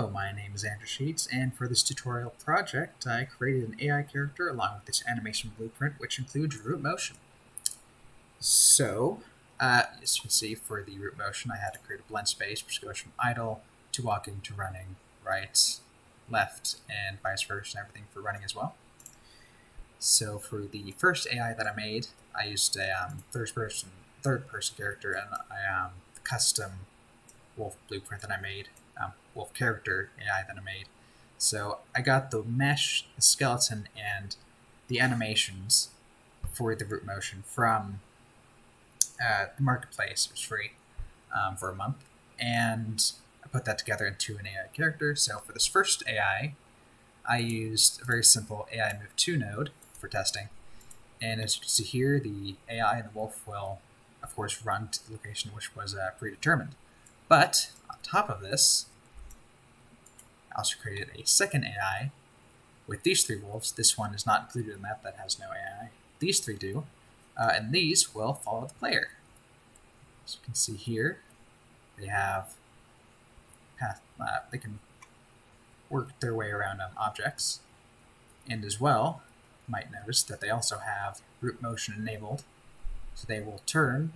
Hello, my name is Andrew Sheets, and for this tutorial project, I created an AI character along with this animation blueprint, which includes root motion. So, as you can see, for the root motion, I had to create a blend space, which goes from idle to walking to running, right, left, and vice versa, and everything for running as well. So, for the first AI that I made, I used a third-person character, and a custom wolf blueprint that I made, wolf character AI that I made. So I got the mesh, the skeleton, and the animations for the root motion from the marketplace. It was free for a month, and I put that together into an AI character. So for this first AI, I used a very simple AI Move 2 node for testing. And as you can see here, the AI and the wolf will, of course, run to the location which was predetermined. But on top of this, I also created a second AI with these three wolves. This one is not included in that has no AI. These three do, and these will follow the player. As you can see here, they have path. They can work their way around objects, and as well, you might notice that they also have root motion enabled, so they will turn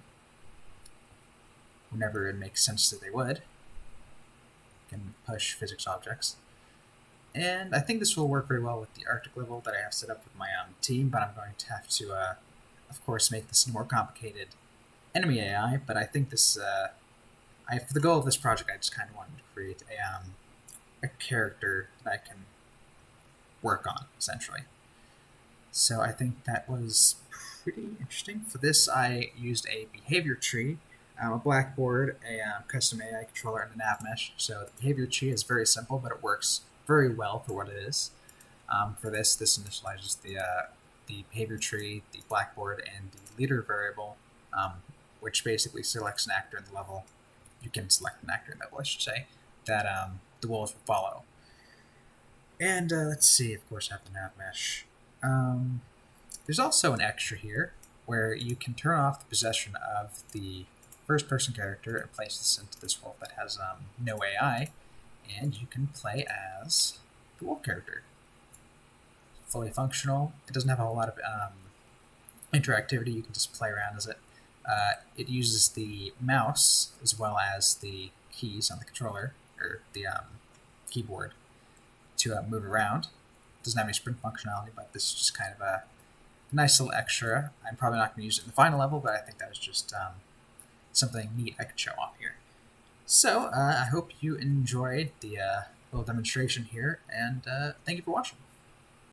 whenever it makes sense that they would. Can push physics objects. And I think this will work very well with the Arctic level that I have set up with my team, but I'm going to have to, of course, make this a more complicated enemy AI. But I think this, for the goal of this project, I just kind of wanted to create a character that I can work on, essentially. So I think that was pretty interesting. For this, I used a behavior tree, a blackboard, a custom AI controller, and a nav mesh. So the behavior tree is very simple, but it works very well for what it is. For this initializes the behavior tree, the blackboard, and the leader variable, which basically selects an actor in the level. You can select an actor in the level, I should say, that the wolves will follow. And let's see, of course, I have the nav mesh. There's also an extra here where you can turn off the possession of the first-person character and place this into this wolf that has no AI, and you can play as the wolf character. Fully functional. It doesn't have a whole lot of interactivity. You can just play around as it. It uses the mouse as well as the keys on the controller, or the keyboard, to move around. It doesn't have any sprint functionality, but this is just kind of a nice little extra. I'm probably not going to use it in the final level, but I think that was just something neat I could show off here. So I hope you enjoyed the little demonstration here, and thank you for watching.